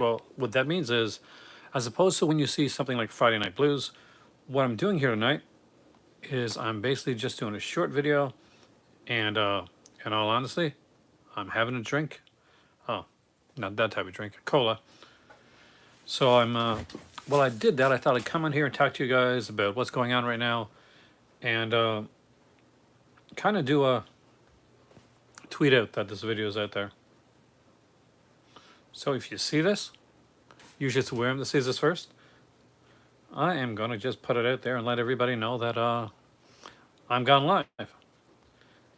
Well, what that means is, as opposed to when you see something like Friday Night Blues, what I'm doing here tonight is I'm basically just doing a short video, and in all honesty, I'm having a drink. Oh, not that type of drink, cola. So well, I did that. I thought I'd come in here and talk to you guys about what's going on right now, and kind of do a tweet out that this video is out there. So if you see this, usually it's William that sees this first. I am going to just put it out there and let everybody know that I'm gone live.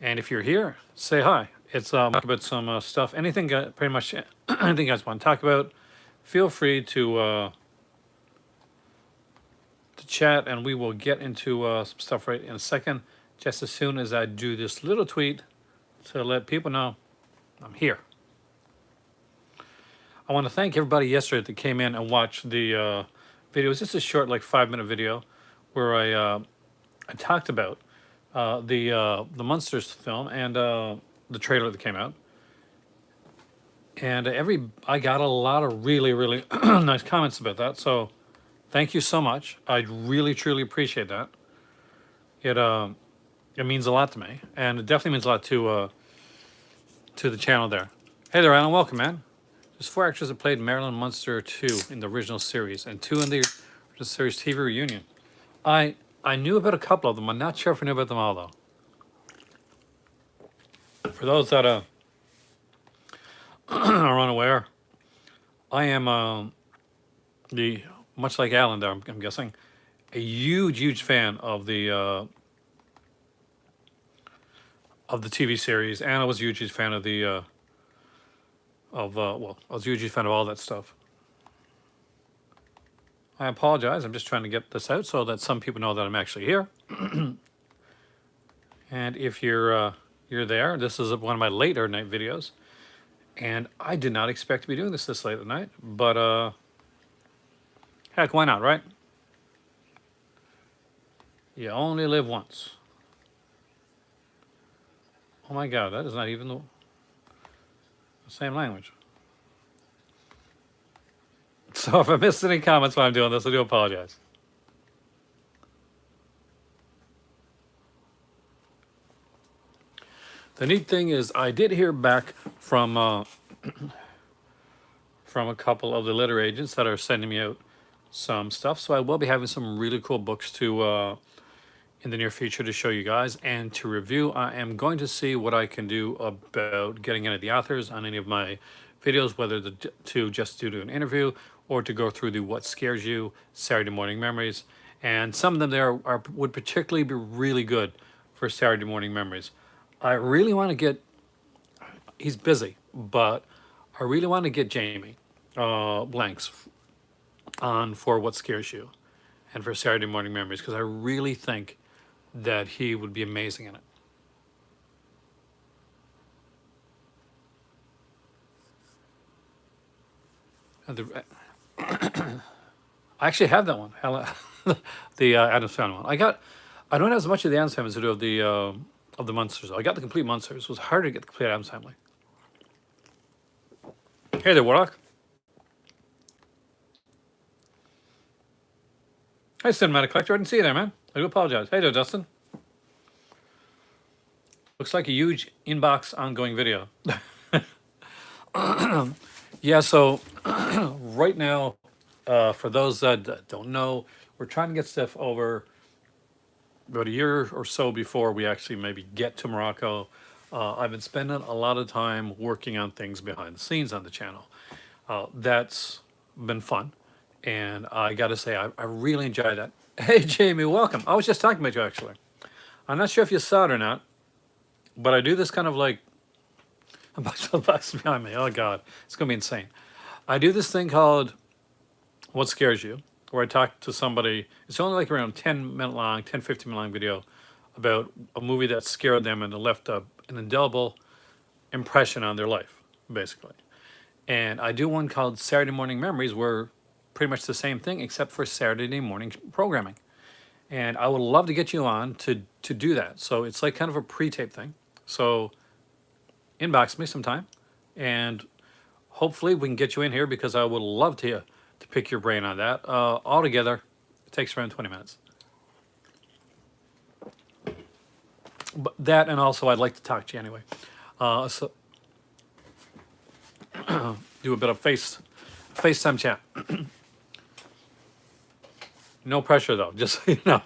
And if you're here, say hi. It's talk about some stuff, anything, pretty much anything you guys want to talk about. Feel free to chat, and we will get into some stuff right in a second. Just as soon as I do this little tweet to let people know I'm here. I want to thank everybody yesterday that came in and watched the video. It was just a short, like 5-minute video, where I talked about the Munsters film and the trailer that came out. And I got a lot of really, really nice comments about that. So thank you so much. I really, truly appreciate that. It means a lot to me, and it definitely means a lot to the channel there. Hey there, Alan. Welcome, man. There's 4 actors that played Marilyn Munster 2 in the original series, and 2 in the original series TV reunion. I knew about a couple of them. I'm not sure if I knew about them all, though. For those that are unaware, I am much like Alan there, I'm guessing, a huge fan of the TV series, and I was a huge fan of the well, I was a huge fan of all that stuff. I apologize. I'm just trying to get this out so that some people know that I'm actually here. And if you're there, this is one of my later night videos, and I did not expect to be doing this late at night, but heck, why not, right? You only live once. Oh my God, that is not even the same language. So if I missed any comments while I'm doing this, I do apologize. The neat thing is I did hear back from a couple of the letter agents that are sending me out some stuff. So I will be having some really cool books to in the near future to show you guys and to review. I am going to see what I can do about getting any of the authors on any of my videos, whether to just do an interview or to go through the What Scares You Saturday Morning Memories. And some of them there would particularly be really good for Saturday Morning Memories. I really want to get, he's busy, but I really want to get Jamie Blanks on for What Scares You and for Saturday Morning Memories, because I really think that he would be amazing in it. And I actually have that one, the Addams Family one. I don't have as much of the Addams Family as I do of the Munsters. I got the complete Munsters. It was harder to get the complete Addams Family. Hey there, Warlock. Hi, Cinematic Collector. I didn't see you there, man. I do apologize. Hey there, Dustin. Looks like a huge inbox ongoing video. Yeah, so right now, for those that don't know, we're trying to get stuff over about a year or so before we actually maybe get to Morocco. I've been spending a lot of time working on things behind the scenes on the channel. That's been fun, and I got to say, I really enjoy that. Hey, Jamie, welcome. I was just talking about you, actually. I'm not sure if you saw it or not, but I do this kind of like, a box behind me. Oh, God, it's going to be insane. I do this thing called What Scares You, where I talk to somebody. It's only like around 10-minute long, 10, 15-minute long video about a movie that scared them and left an indelible impression on their life, basically. And I do one called Saturday Morning Memories, where pretty much the same thing, except for Saturday morning programming. And I would love to get you on to do that. So it's like kind of a pre-tape thing. So inbox me sometime, and hopefully we can get you in here because I would love to pick your brain on that. Altogether, it takes around 20 minutes. But that, and also I'd like to talk to you anyway. So do a bit of FaceTime chat. No pressure though, just so you know.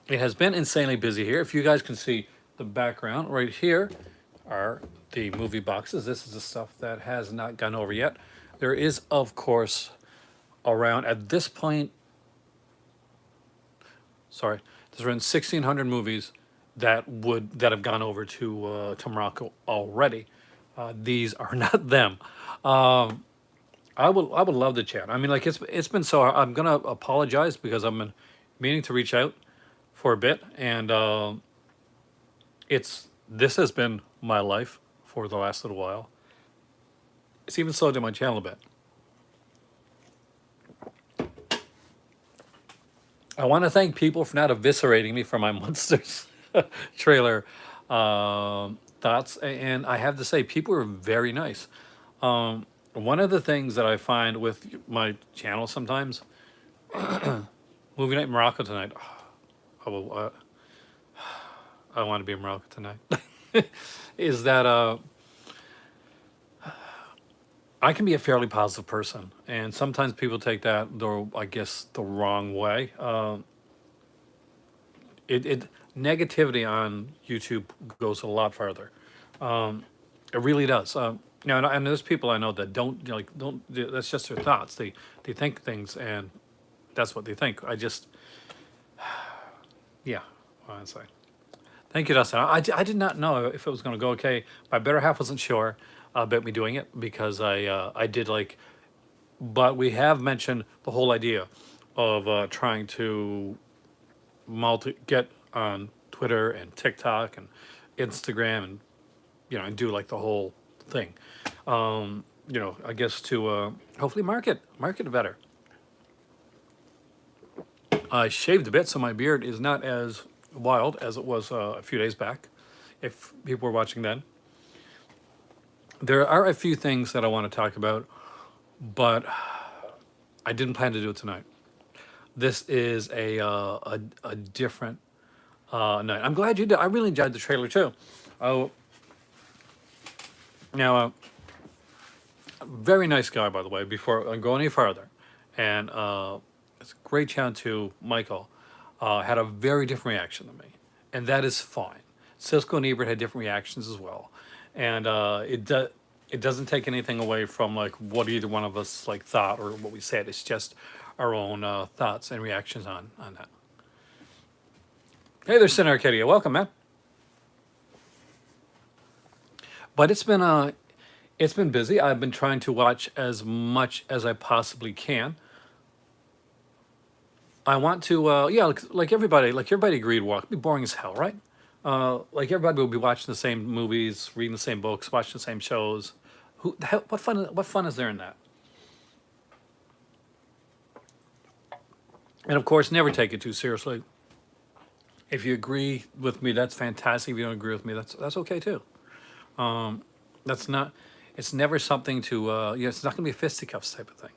It has been insanely busy here. If you guys can see the background right here are the movie boxes. This is the stuff that has not gone over yet. There is, of course, around at this point, sorry, there's around 1,600 movies that have gone over to Morocco already. These are not them. I would love to chat. I mean, like it's been so hard. I'm gonna apologize because I've been meaning to reach out for a bit, and this has been my life for the last little while. It's even slowed down my channel a bit. I want to thank people for not eviscerating me for my Munsters trailer thoughts, and I have to say, people are very nice. One of the things that I find with my channel sometimes, movie night in Morocco tonight. I will. I want to be in Morocco tonight. Is that I can be a fairly positive person, and sometimes people take that, I guess, the wrong way. It negativity on YouTube goes a lot farther. It really does. Now, and there's people I know that don't. That's just their thoughts. They think things, and that's what they think. Yeah. Honestly. Thank you, Dustin. I did not know if it was going to go okay. My better half wasn't sure about me doing it because I did but we have mentioned the whole idea of trying to get on Twitter and TikTok and Instagram and and do like the whole thing. I guess to hopefully market it better. I shaved a bit, so my beard is not as wild as it was a few days back. If people were watching then, there are a few things that I want to talk about, but I didn't plan to do it tonight. This is a different night. I'm glad you did. I really enjoyed the trailer too. Oh, now, very nice guy, by the way. Before I go any farther, and it's a great shout out to Michael. Had a very different reaction than me, and that is fine. Cisco and Ebert had different reactions as well, and it doesn't take anything away from like what either one of us like thought or what we said. It's just our own thoughts and reactions on that. Hey there, Sin Arcadia. Welcome, man. But it's been busy. I've been trying to watch as much as I possibly can. I want to, yeah, like everybody agreed, walk be boring as hell, right? Like everybody will be watching the same movies, reading the same books, watching the same shows. Who the hell, what fun is there in that? And of course, never take it too seriously. If you agree with me, that's fantastic. If you don't agree with me, that's okay too. That's not. It's never something to. It's not going to be a fisticuffs type of thing.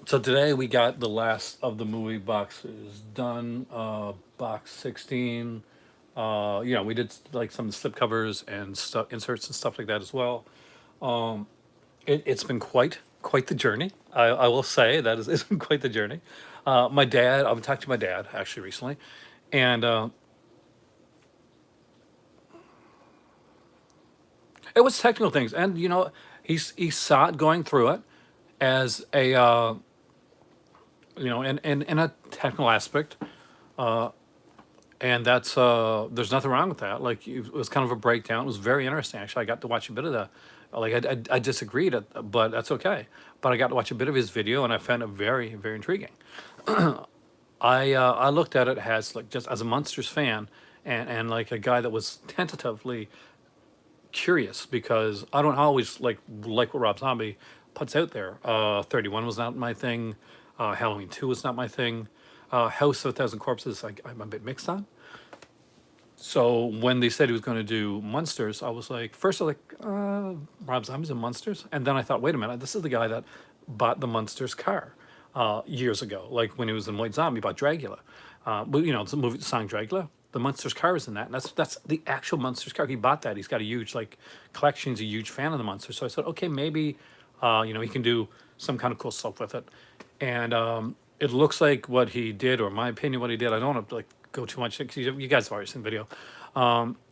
So today we got the last of the movie boxes done. Box 16. We did like some slip covers and stuff, inserts and stuff like that as well. It's been quite the journey. I will say that it's been quite the journey. My dad, I've talked to my dad actually recently, and it was technical things, and he saw it going through it as a in a technical aspect, and that's there's nothing wrong with that. Like it was kind of a breakdown. It was very interesting actually. I got to watch a bit of that. Like I disagreed, but that's okay. But I got to watch a bit of his video, and I found it very intriguing. I looked at it as like just as a Munsters fan, and like a guy that was tentatively curious because I don't always like what Rob Zombie puts out there. 31 was not my thing. Halloween 2 was not my thing. House of a Thousand Corpses I'm a bit mixed on. So when they said he was going to do Munsters, I was like, first I was like, Rob Zombie's in Munsters, and then I thought, wait a minute, this is the guy that bought the Munsters car years ago, like when he was in White Zombie, bought Dragula. But you know, it's a movie, the song Dragula. The Munsters car is in that, and that's the actual Munsters car. He bought that. He's got a huge like collection. He's a huge fan of the Munsters. So I said, okay, maybe you know, he can do some kind of cool stuff with it. And it looks like what he did, or in my opinion, what he did. I don't want to like go too much because you guys have already seen the video.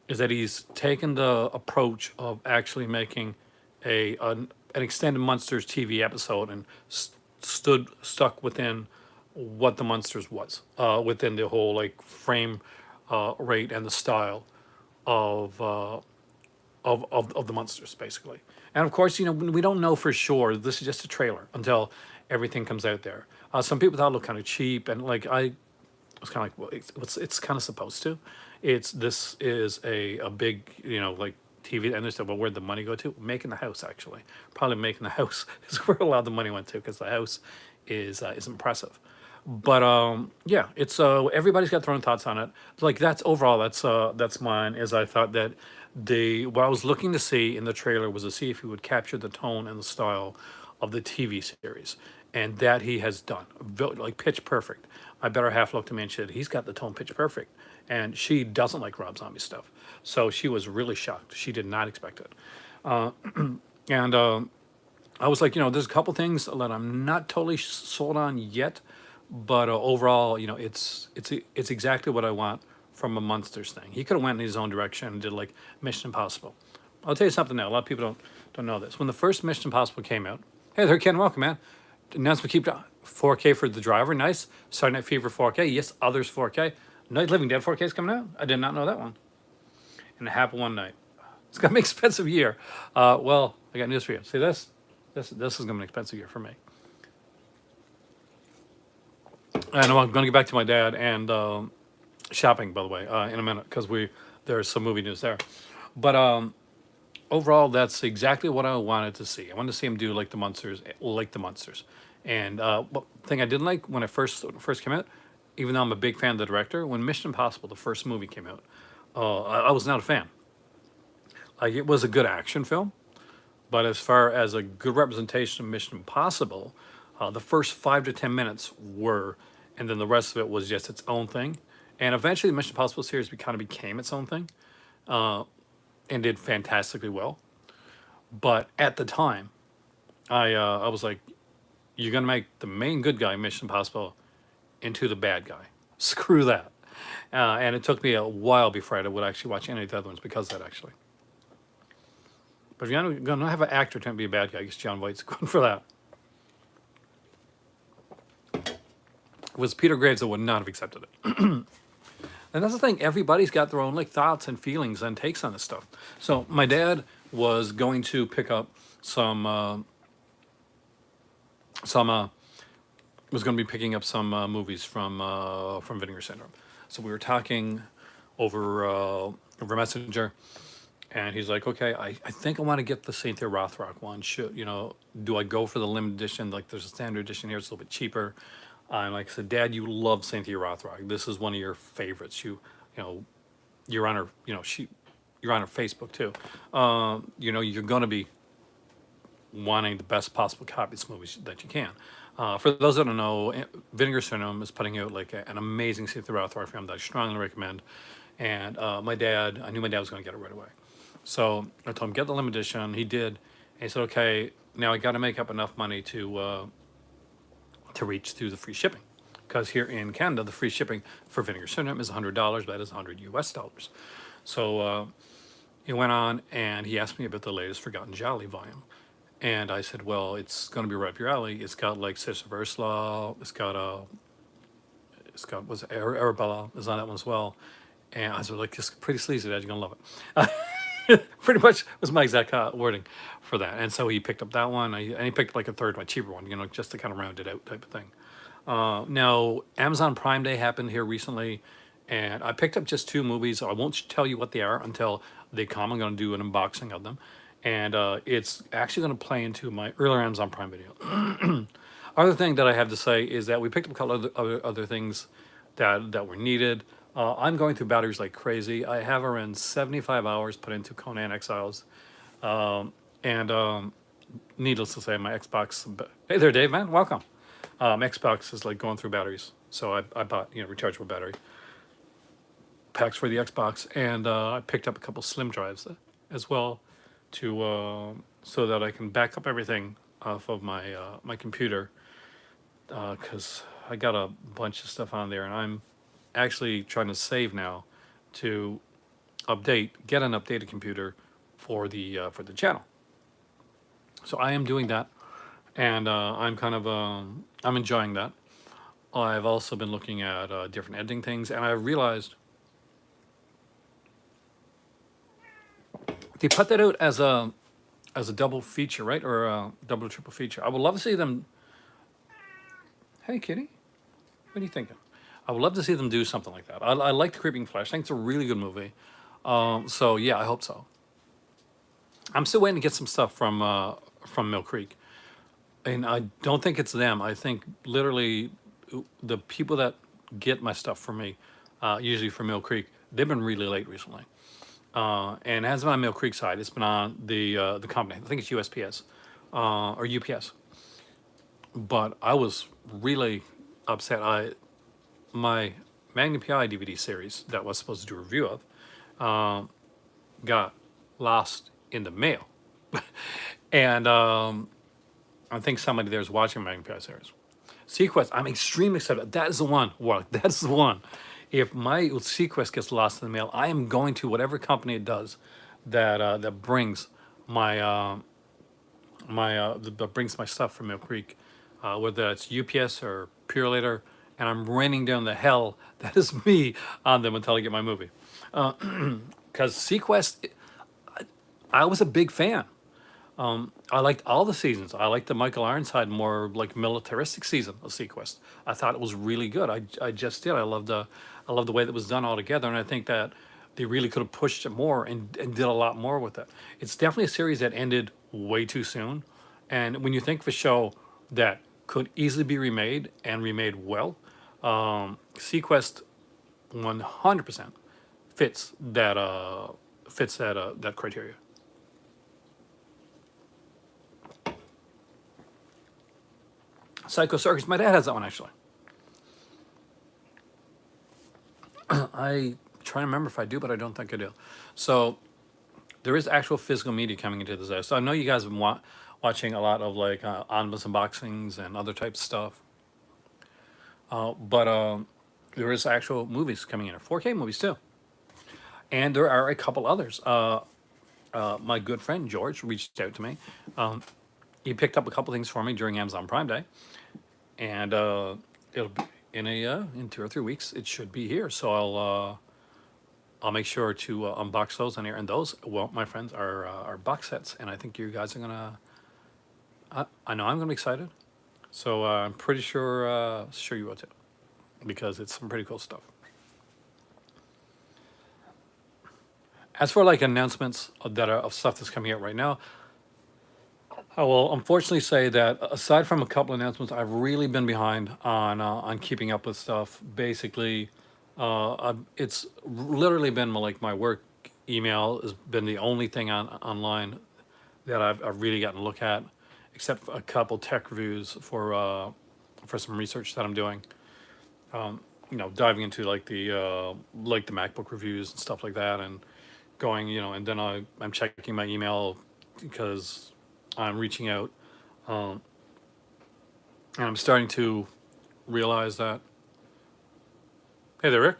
Is that he's taken the approach of actually making an extended Munsters TV episode and stuck within what the Munsters was within the whole like frame rate and the style of of the Munsters basically. And of course, you know, we don't know for sure. This is just a trailer until everything comes out there. Some people thought it looked kind of cheap, and like I was kind of like, well, it's kind of supposed to. This is a big, you know, like TV, and they said, well, where'd the money go to? Making the house, actually. Probably making the house is where a lot of the money went to, because the house is impressive. But yeah, it's everybody's got their own thoughts on it. Like that's overall, that's mine. Is I thought that what I was looking to see in the trailer was to see if he would capture the tone and the style of the TV series, and that he has done, like pitch perfect. My better half looked at me and said, he's got the tone pitch perfect, and she doesn't like Rob Zombie stuff, so she was really shocked. She did not expect it, and I was like, you know, there's a couple things that I'm not totally sold on yet, but overall, you know, it's exactly what I want from a Munsters thing. He could have went in his own direction and did like Mission Impossible. I'll tell you something now. A lot of people don't know this. When the first Mission Impossible came out, hey there, Ken, welcome, man. Announcement keep 4K for The Driver, nice. Saturday Night Fever 4K, yes. Others 4K. Night Living Dead 4K is coming out. I did not know that one. And it happened one night. It's gonna be an expensive year. Well, I got news for you. See this? This is gonna be an expensive year for me. And I'm going to get back to my dad and shopping, by the way, in a minute, because there's some movie news there. But overall, that's exactly what I wanted to see. I wanted to see him do like the Munsters, And one thing I didn't like when it first came out, even though I'm a big fan of the director, when Mission Impossible, the first movie came out, I was not a fan. Like it was a good action film, but as far as a good representation of Mission Impossible, the first 5 to 10 minutes were, and then the rest of it was just its own thing. And eventually, the Mission Impossible series kind of became its own thing, and did fantastically well. But at the time, I was like, you're gonna make the main good guy, Mission Impossible, into the bad guy. Screw that. And it took me a while before I would actually watch any of the other ones because of that, actually. But if you're gonna have an actor trying to be a bad guy, I guess John White's going for that. It was Peter Graves that would not have accepted it. And that's the thing. Everybody's got their own like thoughts and feelings and takes on this stuff. So my dad was going to pick up some was going to be picking up some movies from Vinegar Syndrome. So we were talking over Messenger, and he's like, "Okay, I think I want to get the Cynthia Rothrock one. Should do I go for the limited edition? Like, there's a standard edition here; it's a little bit cheaper." And like I said, Dad, you love Cynthia Rothrock. This is one of your favorites. You're on her. You're on her Facebook too. You're going to be wanting the best possible copies of movies that you can. For those that don't know, Vinegar Syndrome is putting out like an amazing Cynthia Rothrock film that I strongly recommend. And I knew my dad was going to get it right away. So I told him, get the limited edition. He did. And he said, okay, now I got to make up enough money to reach through the free shipping. Because here in Canada, the free shipping for Vinegar Syndrome is $100. That is $100 US. So he went on and he asked me about the latest Forgotten Jolly volume. And I said, well, it's going to be right up your alley. It's got like Sister of Ursula. It's got Arabella is on that one as well. And I said, like, it's pretty sleazy, Dad. You're going to love it. Pretty much was my exact wording for that. And so he picked up that one. And he picked up like a third one, cheaper one, just to kind of round it out type of thing. Now, Amazon Prime Day happened here recently. And I picked up just 2 movies. I won't tell you what they are until they come. I'm going to do an unboxing of them. And it's actually going to play into my earlier Amazon Prime video. Other thing that I have to say is that we picked up a couple of other things that were needed. I'm going through batteries like crazy. I have around 75 hours put into Conan Exiles. And needless to say, my Xbox. Hey there, Dave, man. Welcome. Xbox is like going through batteries. So I bought, rechargeable battery packs for the Xbox. And I picked up a couple slim drives as well to so that I can back up everything off of my computer because I got a bunch of stuff on there, and I'm actually trying to save now to get an updated computer for the channel. So I am doing that, and I'm enjoying that. I've also been looking at different editing things, and I realized they put that out as a double feature, right, or a double triple feature. I would love to see them. Hey, Kitty, what are you thinking? I would love to see them do something like that. I like The Creeping Flesh. I think it's a really good movie. So yeah, I hope so. I'm still waiting to get some stuff from Mill Creek, and I don't think it's them. I think literally the people that get my stuff from me, usually from Mill Creek, they've been really late recently. And it hasn't been on Mill Creek side. It's been on the company. I think it's USPS or UPS. But I was really upset. My Magnum PI DVD series that I was supposed to do a review of got lost in the mail. And I think somebody there is watching Magnum PI series. Sequest, I'm extremely excited. That is the one. Well, that's the one. If my Sequest gets lost in the mail, I am going to whatever company it does that brings my that brings my stuff from Mill Creek, whether it's UPS or Purelator, and I'm raining down the hell that is me on them until I get my movie. Because Sequest, I was a big fan. I liked all the seasons. I liked the Michael Ironside more like militaristic season of Sequest. I thought it was really good. I just did. I loved the way that was done all together, and I think that they really could have pushed it more and did a lot more with it. It's definitely a series that ended way too soon. And when you think of a show that could easily be remade and remade well, Sequest 100% fits that criteria. Psycho Circus. My dad has that one actually. I try to remember if I do, but I don't think I do. So there is actual physical media coming into this. So I know you guys have been watching a lot of like omnibus unboxings and other types of stuff. But there is actual movies coming in, 4K movies too, and there are a couple others. My good friend George reached out to me. He picked up a couple things for me during Amazon Prime Day, and it'll be in 2 or 3 weeks. It should be here, so I'll make sure to unbox those on here. And those, well, my friends, are box sets, and I think you guys are gonna. I know I'm gonna be excited, so I'm pretty sure you will too, because it's some pretty cool stuff. As for like announcements that are of stuff that's coming out right now, I will unfortunately say that aside from a couple announcements, I've really been behind on keeping up with stuff. Basically, it's literally been like my work email has been the only thing online that I've really gotten to look at, except for a couple tech reviews for some research that I'm doing. Diving into like the MacBook reviews and stuff like that, and going, and then I'm checking my email because I'm reaching out, and I'm starting to realize that. Hey there, Rick.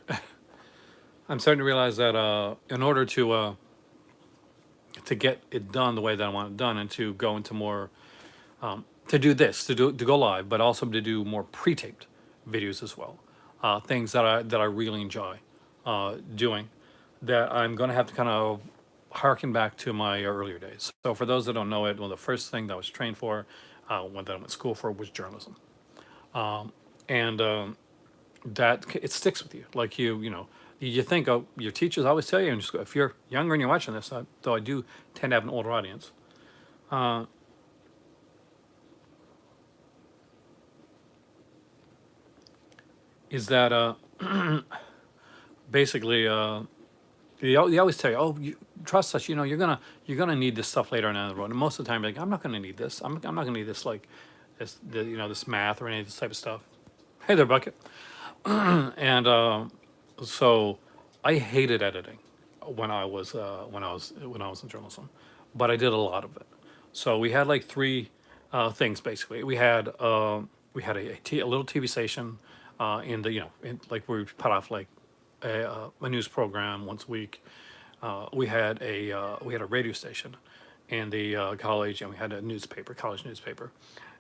I'm starting to realize that in order to get it done the way that I want it done, and to go into more to go live, but also to do more pre-taped videos as well, things that I really enjoy doing, that I'm going to have to kind of harken back to my earlier days. So for those that don't know it, well, the first thing that I was trained for, that I went to school for, was journalism, and that it sticks with you. Like you think, oh, your teachers always tell you, and just if you're younger and you're watching this, though I do tend to have an older audience. Is that basically, they always tell you, oh, trust us. You know, you're gonna need this stuff later on down the road. And most of the time, you're like, I'm not gonna need this. I'm not gonna need this like this math or any of this type of stuff. Hey there, Bucket. And so I hated editing when I was in journalism, but I did a lot of it. So we had like three things basically. We had a little TV station in the like we would put off like a news program once a week. We had a radio station in the college, and we had a newspaper, college newspaper,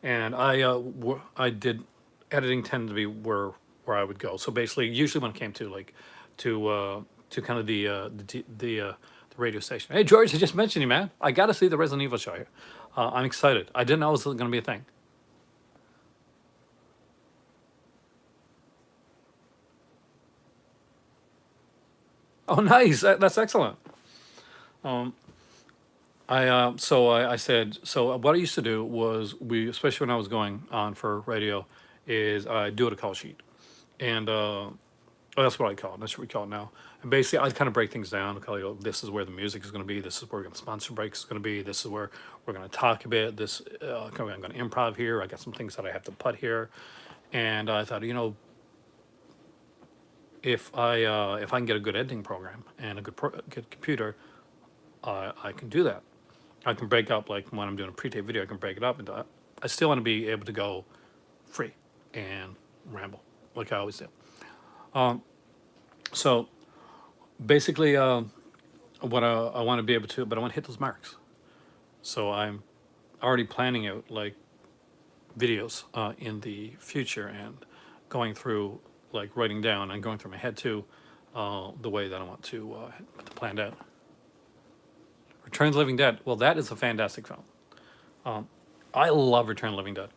and I did editing tended to be where I would go. So basically, usually when it came to like to kind of the radio station. Hey George, I just mentioned you, man. I got to see the Resident Evil show here. I'm excited. I didn't know it was going to be a thing. Oh, nice. That's excellent. Um, I said, so what I used to do was especially when I was going on for radio, is I do it a call sheet, and oh, that's what I call it. That's what we call it now. And basically, I kind of break things down. I call you, this is where the music is going to be. This is where the sponsor break is going to be. This is where we're going to talk a bit. I'm going to improv here. I got some things that I have to put here, and I thought, if I can get a good editing program and a good computer, I can do that. I can break up like when I'm doing a pre-tape video. I can break it up into. I still want to be able to go free and ramble like I always do. Um, so basically, what I want to be able to, but I want to hit those marks. So I'm already planning out like videos in the future and going through like writing down and going through my head too the way that I want to plan out. Return of the Living Dead. Well, that is a fantastic film. Um, I love Return of the Living Dead.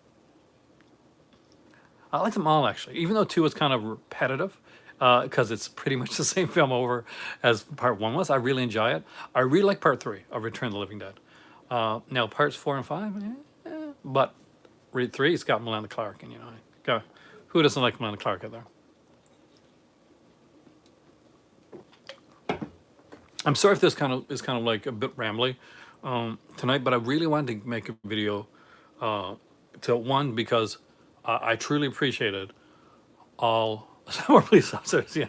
I like them all actually, even though two is kind of repetitive because it's pretty much the same film over as part one was. I really enjoy it. I really like part three of Return of the Living Dead. Now parts four and five, but read three, it's got Melinda Clark, and who doesn't like Melinda Clark out there? I'm sorry if this kind of like a bit rambly tonight, but I really wanted to make a video to one because I truly appreciated all more police officers. Yeah,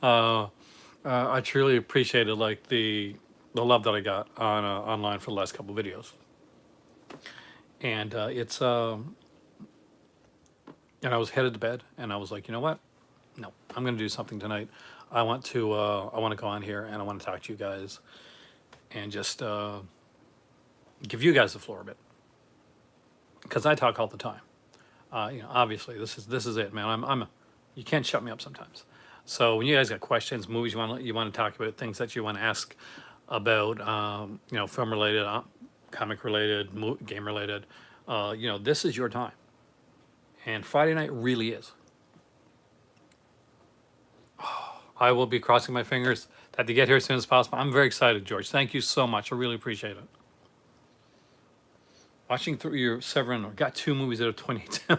I truly appreciated like the love that I got on online for the last couple of videos, and and I was headed to bed, and I was like, you know what? No, I'm going to do something tonight. I want to go on here and I want to talk to you guys and just give you guys the floor a bit because I talk all the time. Obviously this is it, man. You can't shut me up sometimes. So when you guys got questions, movies you want to talk about, things that you want to ask about, film related, comic related, game related, this is your time. And Friday night really is. I will be crossing my fingers that they get here as soon as possible. I'm very excited, George. Thank you so much. I really appreciate it. Watching through your Severin, got two movies out of 2010.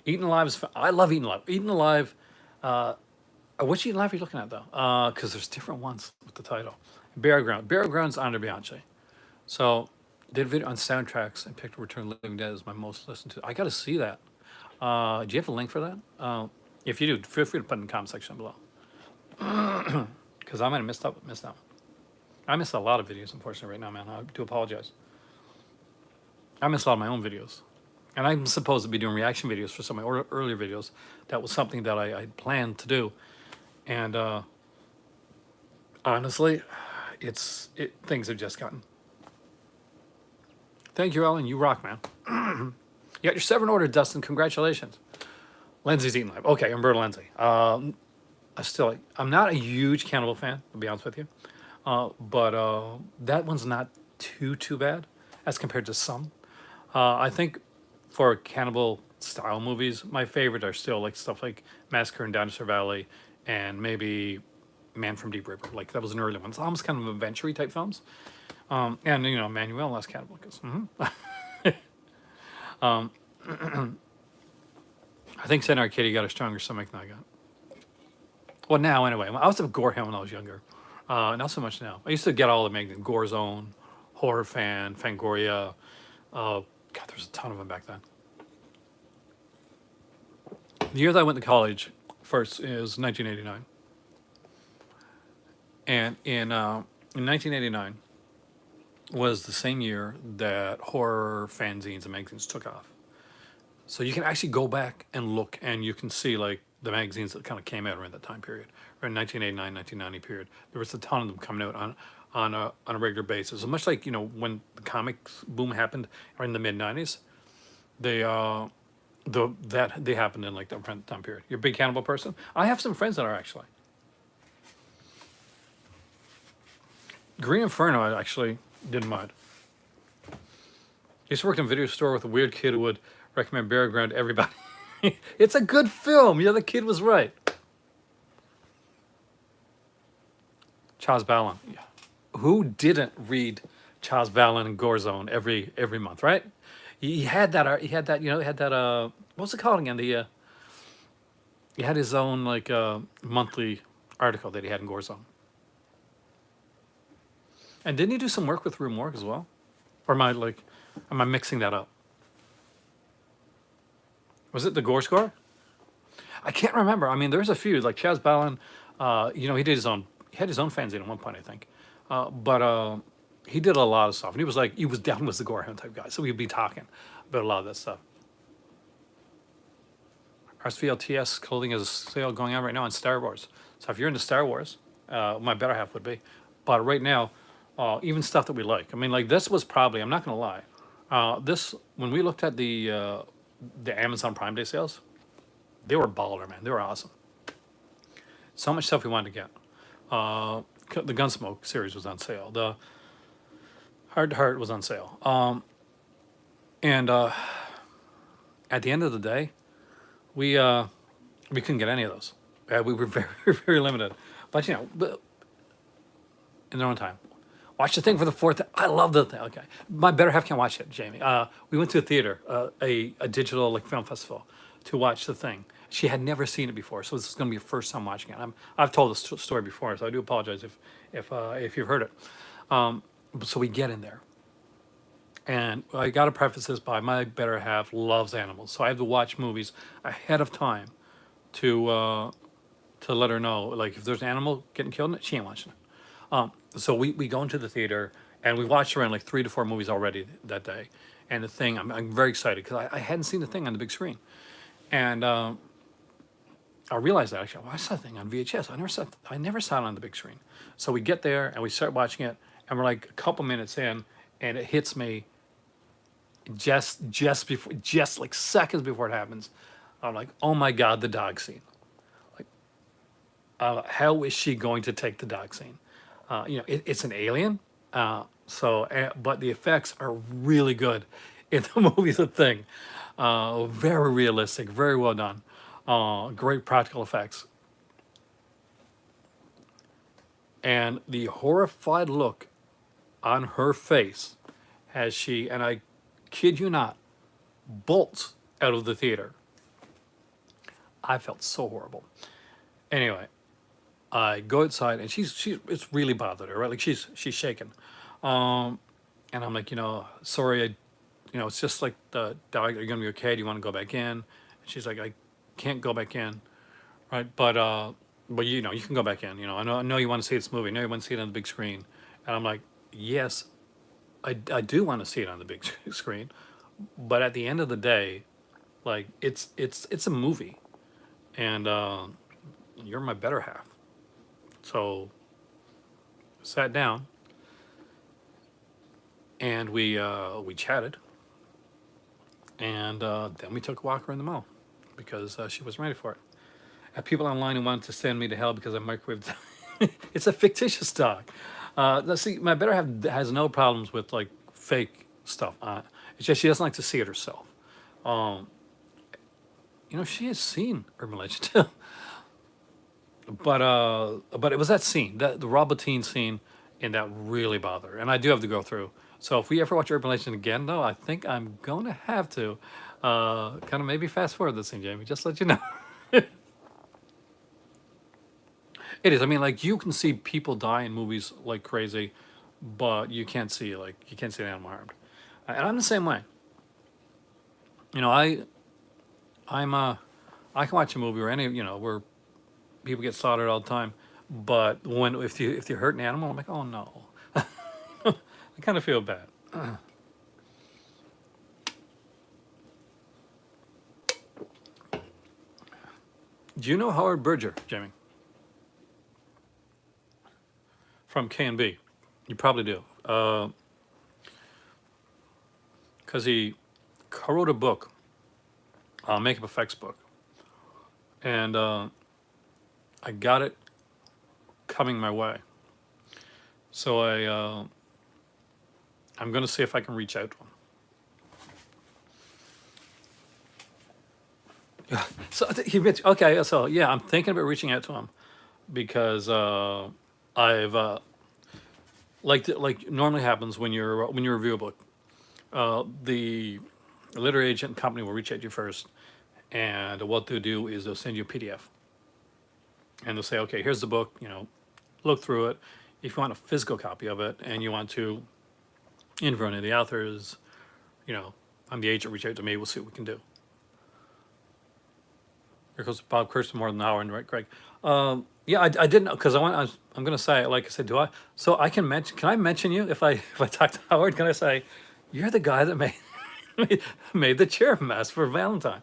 Eaten Alive is fun. I love Eaten Alive. Eaten Alive, which Eaten Alive are you looking at though? Because there's different ones with the title. Burial Ground. Burial Ground's under Beyonce. So did a video on soundtracks and picked Return of the Living Dead as my most listened to. I got to see that. Do you have a link for that? If you do, feel free to put it in the comment section below. Because I might have missed out. I missed a lot of videos, unfortunately, right now, man. I do apologize. I missed a lot of my own videos. And I'm supposed to be doing reaction videos for some of my earlier videos. That was something that I planned to do. And honestly, things have just gotten. Thank you, Ellen. You rock, man. You got your Severin order, Dustin. Congratulations. Lindsay's eating live. Okay, Umberto Lindsay. I'm not a huge Cannibal fan, to be honest with you. But that one's not too bad as compared to some. I think for cannibal style movies, my favorite are still like stuff like Massacre in Dinosaur Valley and maybe Man from Deep River. Like that was an early one. It's almost kind of adventure type films. And Manuel Las Cannibalistas. I think Saint Arcadia got a stronger stomach than I got. Well, now anyway. I was a gore hound when I was younger. Not so much now. I used to get all the magazines: Gore Zone, Horror Fan, Fangoria. God, there's a ton of them back then. The year that I went to college first is 1989, and in 1989 was the same year that horror fanzines and magazines took off. So you can actually go back and look, and you can see like the magazines that kind of came out around that time period, or in 1989, 1990 period. There was a ton of them coming out on a regular basis. And much like when the comics boom happened in the mid 90s, they that they happened in like that time period. You're a big cannibal person. I have some friends that are actually. Green Inferno, I actually didn't mind. I used to work in a video store with a weird kid who would recommend Burial Ground to everybody. It's a good film. Yeah, the kid was right. Charles Ballin. Yeah. Who didn't read Charles Ballin and Gore Zone every month, right? He had that. He had that. He had that. What's it called again? He had his own like monthly article that he had in Gore Zone. And didn't he do some work with Rue Morgue as well? Or am I mixing that up? Was it the Gore Score? I can't remember. I mean, there's a few like Chaz Ballin. He did his own. He had his own fanzine at one point, I think. But he did a lot of stuff, and he was definitely was the Gore Hound type guy. So we'd be talking about a lot of that stuff. RSVLTS clothing is a sale going on right now on Star Wars. So if you're into Star Wars, my better half would be. But right now, even stuff that we like. I mean, like this was probably. I'm not gonna lie. This when we looked at the Amazon Prime Day sales, they were baller, man. They were awesome. So much stuff we wanted to get. The Gunsmoke series was on sale. The Heart to Heart was on sale. And at the end of the day, we couldn't get any of those. We were very very limited. But in their own time. Watch the thing for the fourth. I love the thing. Okay, my better half can't watch it, Jamie. We went to a theater, a digital like film festival, to watch the thing. She had never seen it before, so this is going to be her first time watching it. I've told this story before, so I do apologize if you've heard it. So we get in there, and I got to preface this by my better half loves animals, so I have to watch movies ahead of time to let her know like if there's an animal getting killed in it, she ain't watching it. So we go into the theater and we watched around like 3 to 4 movies already that day. And the thing, I'm very excited because I hadn't seen the thing on the big screen. And I realized that actually, I saw the thing on VHS. I never saw it on the big screen. So we get there and we start watching it, and we're like a couple minutes in, and it hits me just like seconds before it happens. I'm like, oh my God, the dog scene. Like, how is she going to take the dog scene? It's an alien, but the effects are really good in the movie The Thing. Very realistic, very well done. Great practical effects. And the horrified look on her face as she, and I kid you not, bolts out of the theater. I felt so horrible. Anyway, I go outside and it's really bothered her, right? Like she's shaking. And I'm like, sorry, it's just like the dog, are you gonna be okay? Do you want to go back in? And she's like, I can't go back in, right? But you can go back in. I know you want to see this movie. I know you want to see it on the big screen. And I'm like, yes, I do want to see it on the big screen. But at the end of the day, like it's a movie, and you're my better half. So sat down and we chatted, and then we took a walk around the mall because she wasn't ready for it. I had people online who wanted to send me to hell because I microwaved. It's a fictitious dog. Let's see, my better half has no problems with like fake stuff. It's just she doesn't like to see it herself. She has seen Urban Legend too. But it was that scene, the Robotina scene, and that really bothered her. And I do have to go through. So if we ever watch Urban Legend again, though, I think I'm going to have to kind of maybe fast forward this scene, Jamie. Just let you know. It is. I mean, like you can see people die in movies like crazy, but you can't see an animal harmed. And I'm the same way. You know, I'm I can watch a movie or any where people get slaughtered all the time, but when if you hurt an animal, I'm like, oh no, I kind of feel bad. Do you know Howard Berger, Jamie, from K and B? You probably do, because he co-wrote a book, makeup effects book, and I got it coming my way. So I'm gonna see if I can reach out to him. So okay. So yeah, I'm thinking about reaching out to him because I've like normally happens when you review a book, the literary agent company will reach out to you first, and what they'll do is they'll send you a PDF, and they'll say, okay, here's the book. Look through it. If you want a physical copy of it and you want to interview any of the authors, you know, I'm the agent. Reach out to me. We'll see what we can do. Here goes Bob Kirsten more than an hour, and right, Greg. Yeah, I didn't know because I'm going to say, like I said, do I? So I can mention. Can I mention you if I talk to Howard? Can I say you're the guy that made the chair mess for Valentine?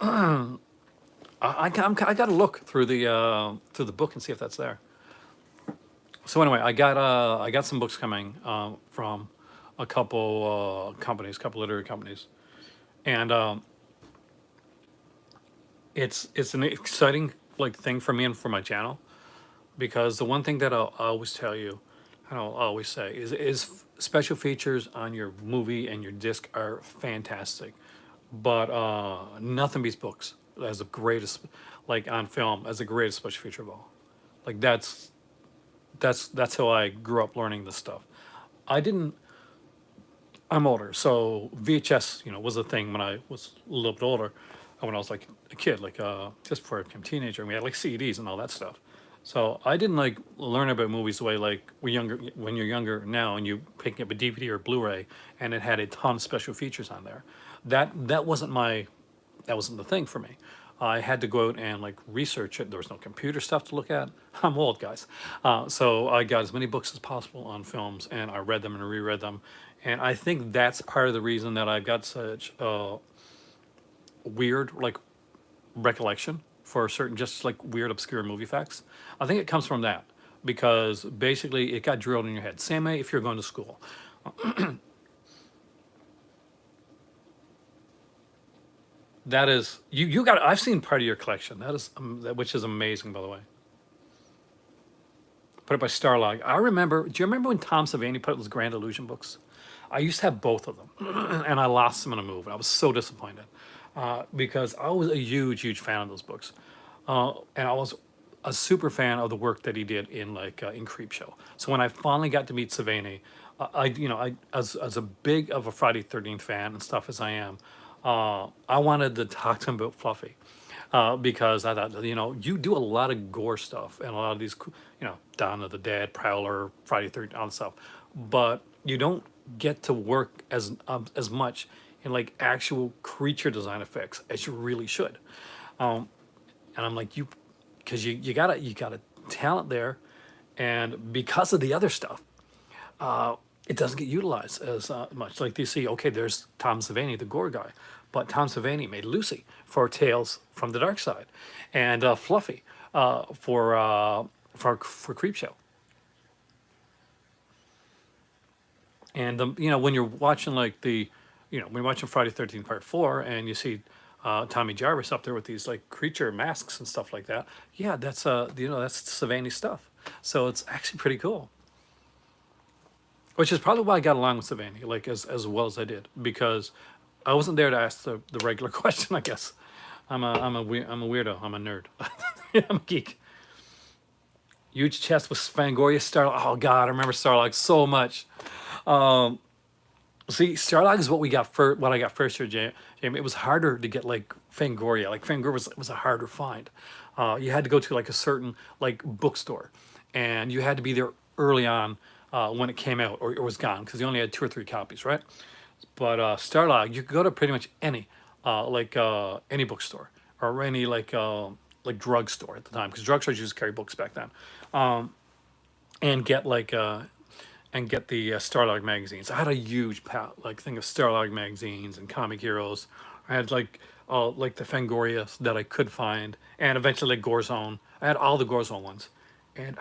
I got to look through the book and see if that's there. So anyway, I got some books coming from a couple companies, couple literary companies, and it's an exciting like thing for me and for my channel because the one thing that I'll always tell you, and I'll always say is special features on your movie and your disc are fantastic, but nothing beats books as the greatest, like on film as the greatest special feature of all. Like that's how I grew up learning this stuff. I didn't. I'm older, so VHS, was a thing when I was a little bit older, when I was like a kid, like just before I became a teenager, and we had like CDs and all that stuff. So I didn't like learn about movies the way like when you're younger now and you picking up a DVD or Blu-ray and it had a ton of special features on there. That wasn't that wasn't the thing for me. I had to go out and like research it. There was no computer stuff to look at. I'm old, guys. So I got as many books as possible on films and I read them and reread them. And I think that's part of the reason that I've got such weird like recollection for certain just like weird obscure movie facts. I think it comes from that because basically it got drilled in your head. Same way if you're going to school. That is you got. I've seen part of your collection. That is which is amazing, by the way. Put it by Starlog. I remember. Do you remember when Tom Savini put out those Grand Illusion books? I used to have both of them, and I lost them in a move. I was so disappointed because I was a huge fan of those books, and I was a super fan of the work that he did in like in Creepshow. So when I finally got to meet Savini, I as a big of a Friday 13th fan and stuff as I am, I wanted to talk to him about Fluffy. Because I thought, you do a lot of gore stuff and a lot of these, Dawn of the Dead, Prowler, Friday 13th, all that stuff, but you don't get to work as much in like actual creature design effects as you really should. And I'm like, because you got a talent there, and because of the other stuff, it doesn't get utilized as much. Like you see, okay, there's Tom Savini, the gore guy, but Tom Savini made Lucy for Tales from the Dark Side, and Fluffy for Creepshow. And when you're watching like when you're watching Friday 13th Part 4, and you see Tommy Jarvis up there with these like creature masks and stuff like that, yeah, that's that's Savini stuff. So it's actually pretty cool. Which is probably why I got along with Savannah, like as well as I did, because I wasn't there to ask the regular question. I guess I'm a weirdo. I'm a nerd. I'm a geek. Huge chest with Fangoria Starlog. Oh God, I remember Starlog so much. See, Starlog is what we got first. What I got first here, Jamie. It was harder to get like Fangoria. Like Fangoria was a harder find. You had to go to like a certain like bookstore, and you had to be there early on when it came out, or it was gone because you only had 2 or 3 copies, right? But Starlog, you could go to pretty much any bookstore or any like drugstore at the time, because drugstores used to carry books back then, and get the Starlog magazines. I had a huge like thing of Starlog magazines and comic heroes. I had like the Fangoria that I could find, and eventually like Gorzone. I had all the Gorzone ones, and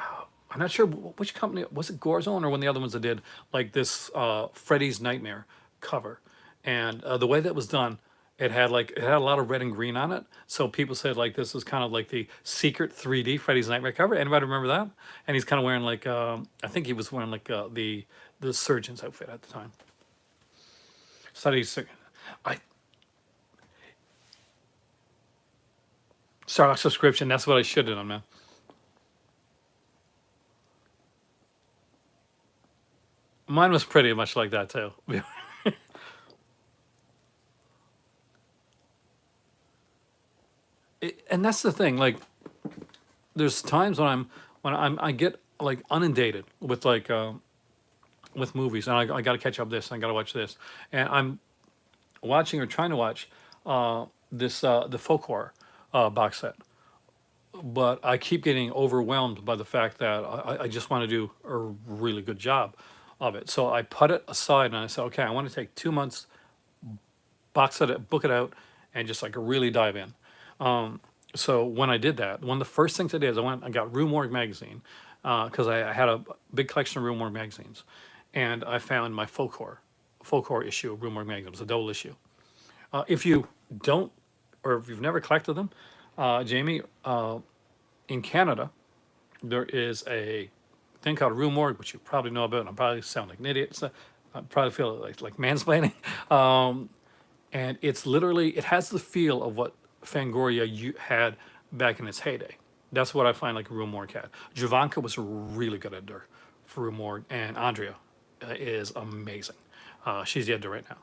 I'm not sure which company was it, Gorzone or one of the other ones that did like this Freddy's Nightmare cover, and the way that was done. It had a lot of red and green on it, so people said like this was kind of like the secret 3D Freddy's Nightmare cover. Anybody remember that? And he's kind of wearing like I think he was wearing like the surgeon's outfit at the time. So I Starlock subscription. That's what I should have done, man. Mine was pretty much like that too. And that's the thing. Like, there's times I get like inundated with movies, and I got to catch up this, and I got to watch this, and I'm watching or trying to watch this the folk horror box set, but I keep getting overwhelmed by the fact that I just want to do a really good job of it. So I put it aside and I said, okay, I want to take 2 months, box set it, book it out, and just like really dive in. So when I did that, one of the first things I did is I got Rue Morgue magazine, because I had a big collection of Rue Morgue magazines, and I found my folk horror issue of Rue Morgue magazine. It was a double issue. If you don't, or if you've never collected them, Jamie, in Canada, there is a thing called Rue Morgue, which you probably know about, and I probably sound like an idiot. So I probably feel like mansplaining. And it's literally, it has the feel of what Fangoria had back in its heyday. That's what I find like Rue Morgue had. Javanka was a really good editor for Rue Morgue, and Andrea is amazing. She's the editor right now.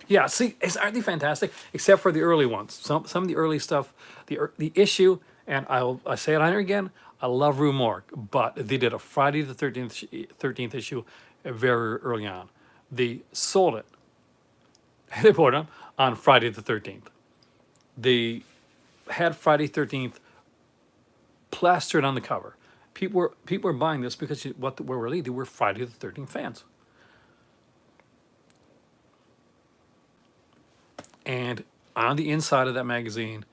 Yeah, see, aren't they fantastic? Except for the early ones. Some of the early stuff, the issue, and I say it on here again. I love Rue Morgue, but they did a Friday the 13th issue very early on. They sold it. They put them on Friday the 13th. They had Friday 13th plastered on the cover. People were buying this because what were really, they were Friday the 13th fans. And on the inside of that magazine,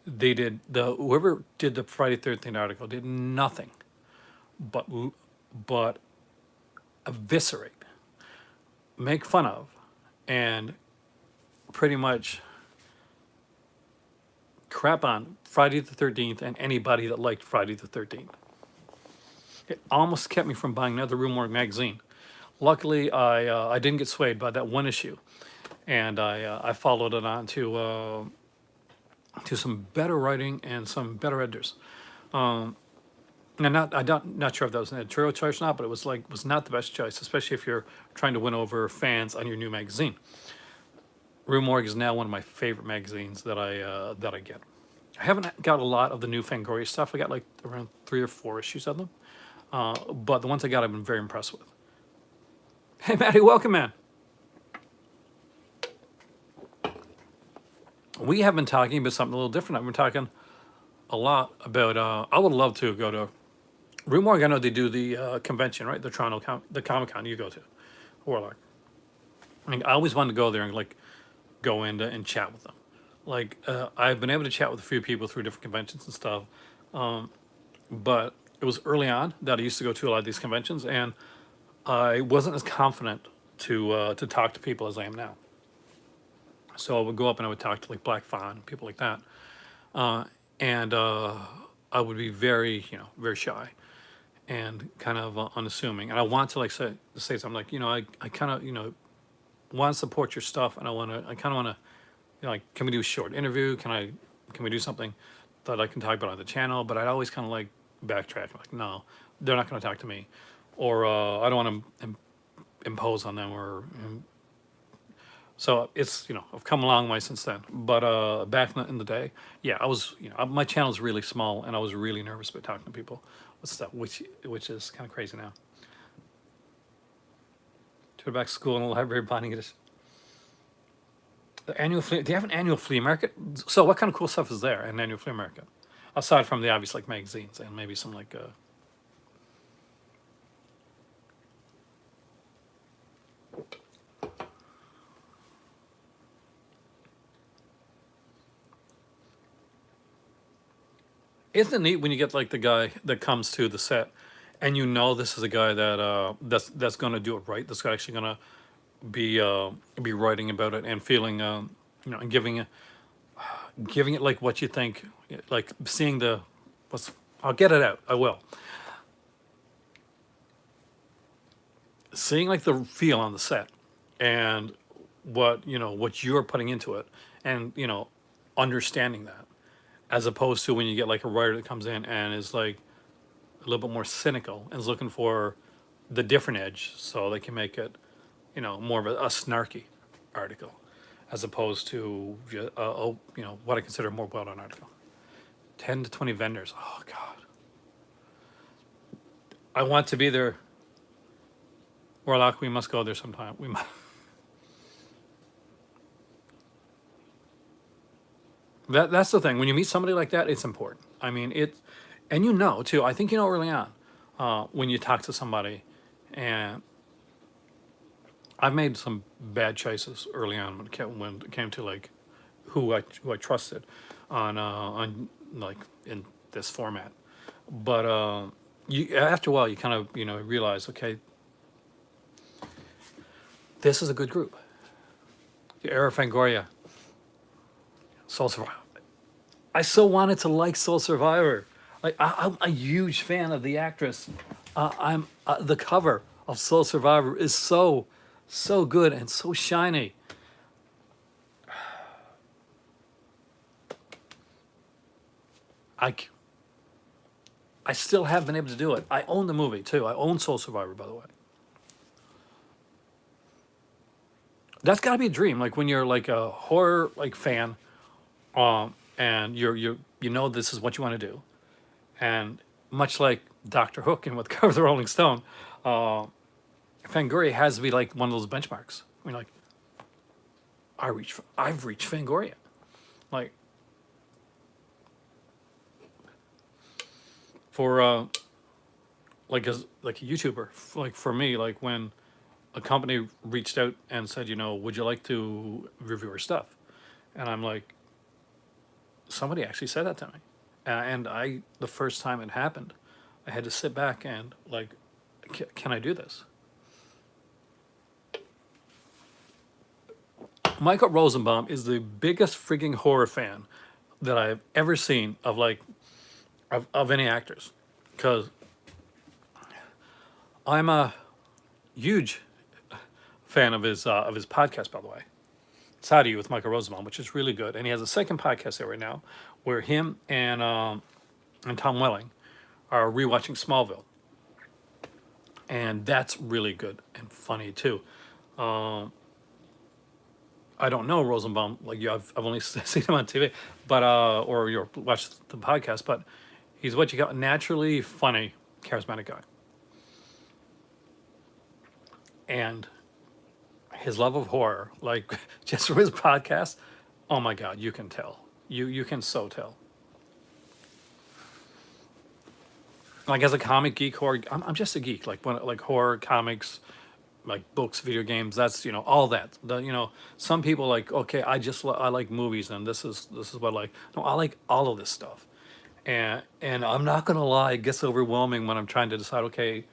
they did whoever did the Friday 13th article did nothing but eviscerate, make fun of, and pretty much crap on Friday the 13th and anybody that liked Friday the 13th. It almost kept me from buying another Rue Morgue magazine. Luckily, I didn't get swayed by that one issue, and I followed it on to some better writing and some better editors. And I'm not sure if that was an editorial choice or not, but it was not the best choice, especially if you're trying to win over fans on your new magazine. Rue Morgue is now one of my favorite magazines that I get. I haven't got a lot of the new Fangoria stuff. I got like around 3 or 4 issues of them, but the ones I got, I've been very impressed with. Hey, Maddie, welcome, man. We have been talking about something a little different. I've been talking a lot about. I would love to go to Rue Morgue. I know they do the convention, right? The Toronto the Comic Con you go to, Warlock. I always wanted to go there and like go in and chat with them. Like I've been able to chat with a few people through different conventions and stuff, but it was early on that I used to go to a lot of these conventions, and I wasn't as confident to talk to people as I am now. So I would go up and I would talk to like Black Fawn, people like that, and I would be very very shy and kind of unassuming. And I want to like say something like I kind of want to support your stuff, and I kind of want to like, can we do a short interview? Can we do something that I can talk about on the channel? But I'd always kind of like backtrack, like, no, they're not going to talk to me, or I don't want to impose on them, or So it's, I've come a long way since then. But back in the day, yeah, I was, my channel's really small, and I was really nervous about talking to people with stuff, which is kind of crazy now. To go back to school in the library buying it. The annual flea. Do you have an annual flea market? So what kind of cool stuff is there in an annual flea market, aside from the obvious like magazines and maybe some like Isn't it neat when you get like the guy that comes to the set, and this is a guy that that's going to do it right. That's actually going to be writing about it and feeling and giving it like what you think, like seeing the what's. I'll get it out. I will. Seeing like the feel on the set, and what you're putting into it, and understanding that, as opposed to when you get like a writer that comes in and is like a little bit more cynical and is looking for the different edge so they can make it, more of a snarky article, as opposed to what I consider a more well-done article. 10 to 20 vendors. Oh God, I want to be there. Warlock, we must go there sometime. We must. That's the thing. When you meet somebody like that, it's important. I mean, and too. I think early on, when you talk to somebody, and I've made some bad choices early on when it came to like who I trusted on like in this format, but you after a while you kind of realize, okay, this is a good group. Era Fangoria, Soul Survivor. I so wanted to like Soul Survivor. Like I'm a huge fan of the actress. I'm the cover of Soul Survivor is so good and so shiny. I I still have been able to do it. I own the movie too. I own Soul Survivor, by the way. That's got to be a dream. Like when you're like a horror like fan, and this is what you want to do, and much like Doctor Hook and with Cover the Rolling Stone, Fangoria has to be like one of those benchmarks. I mean, like I've reached Fangoria, like for like a YouTuber, like for me, like when a company reached out and said, would you like to review our stuff? And I'm like, somebody actually said that to me. And the first time it happened, I had to sit back and like, can I do this? Michael Rosenbaum is the biggest frigging horror fan that I've ever seen of of any actors, because I'm a huge fan of his podcast, by the way. It's How Do You with Michael Rosenbaum, which is really good, and he has a second podcast there right now, where him and Tom Welling are rewatching Smallville, and that's really good and funny too. I don't know Rosenbaum like you. I've only seen him on TV, but or you watched the podcast, but he's what you got, naturally funny, charismatic guy, and his love of horror, like just from his podcast, oh my God, you can tell. You can so tell. Like as a comic geek, horror, I'm just a geek. Like like horror, comics, like books, video games. That's all that. Some people like, okay, I like movies, and this is what I like. No, I like all of this stuff, and I'm not gonna lie, it gets overwhelming when I'm trying to decide. Okay,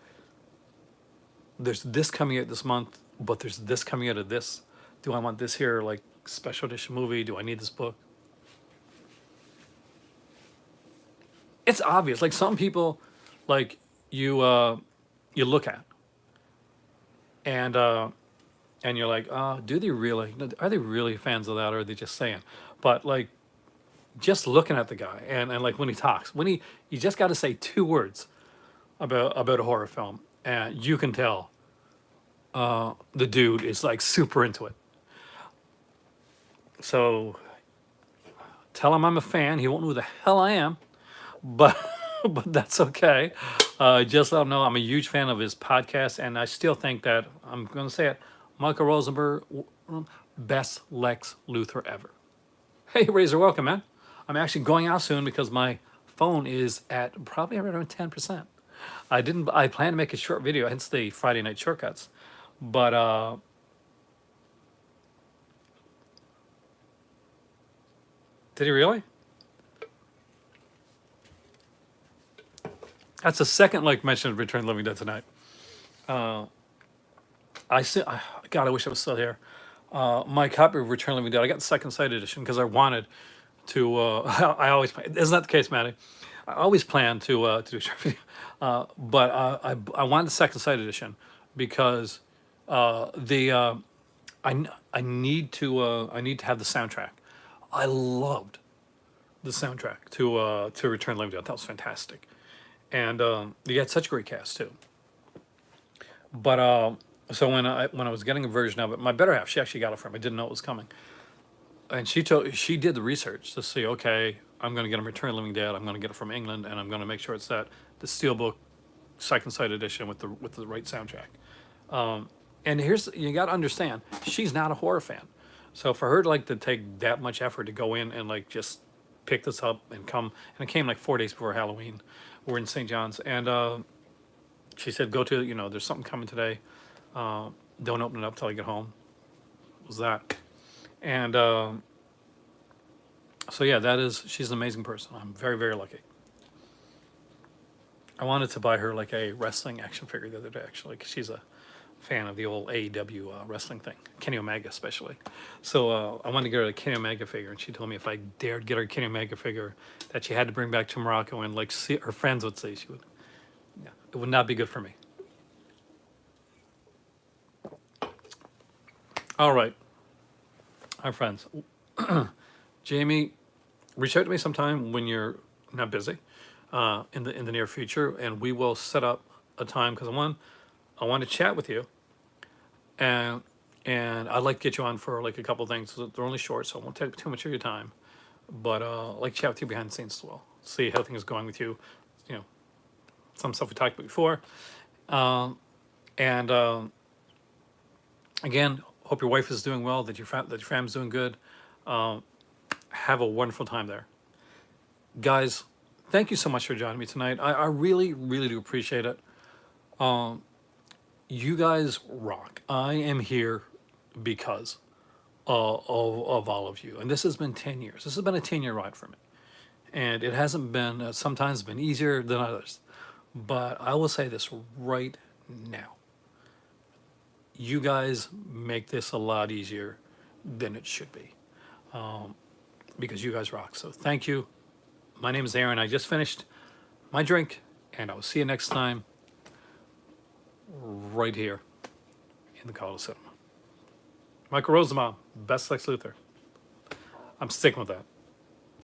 there's this coming out this month, but there's this coming out of this. Do I want this here, like special edition movie? Do I need this book? It's obvious. Like some people, like you look at, and you're like, do they really? Are they really fans of that, or are they just saying? But like, just looking at the guy, and like when he talks, you just got to say two words about a horror film, and you can tell the dude is like super into it. So tell him I'm a fan. He won't know who the hell I am, but but that's okay. Just let him know I'm a huge fan of his podcast, and I still think that I'm going to say it. Michael Rosenberg, best Lex Luthor ever. Hey, Razor, welcome, man. I'm actually going out soon because my phone is at probably around 10%. I plan to make a short video, hence the Friday night shortcuts. But did he really? That's the second like mention of Return of the Living Dead tonight. I see. God, I wish I was still here. My copy of Return of the Living Dead. I got the second sight edition because I wanted to. I always. Isn't that the case, Maddie? I always plan to do a short video, but I wanted the second sight edition because the I need to have the soundtrack. I loved the soundtrack to Return of the Living Dead. That was fantastic, and you had such a great cast too. But so when I was getting a version of it, my better half, she actually got it from me. I didn't know it was coming, and she did the research to see. Okay, I'm going to get a Return of the Living Dead. I'm going to get it from England, and I'm going to make sure it's the Steelbook second sight edition with the right soundtrack. And here's you got to understand, she's not a horror fan, so for her to like to take that much effort to go in and like just pick this up and come, and it came like 4 days before Halloween. We're in St. John's, and she said, "Go to there's something coming today. Don't open it up till I get home." What was that? And so yeah, she's an amazing person. I'm very very lucky. I wanted to buy her like a wrestling action figure the other day actually, because she's a fan of the old AEW wrestling thing, Kenny Omega especially. So I wanted to get her a Kenny Omega figure, and she told me if I dared get her a Kenny Omega figure, that she had to bring back to Morocco and like see her friends would say she would. Yeah, it would not be good for me. All right, our friends. Jamie, reach out to me sometime when you're not busy, in the near future, and we will set up a time because I want to chat with you, and I'd like to get you on for like a couple of things. They're only short, so it won't take too much of your time. But I'd like to chat with you behind the scenes as well. See how things are going with you. You know, some stuff we talked about before, and again, hope your wife is doing well. That your family's doing good. Have a wonderful time there, guys. Thank you so much for joining me tonight. I really, really do appreciate it. You guys rock. I am here because of all of you. And this has been 10 years. This has been a 10-year ride for me. And it hasn't been, sometimes been easier than others. But I will say this right now. You guys make this a lot easier than it should be. Because you guys rock. So thank you. My name is Aaron. I just finished my drink, and I will see you next time right here in the Coliseum. Michael Rosenbaum, best Lex Luthor. I'm sticking with that.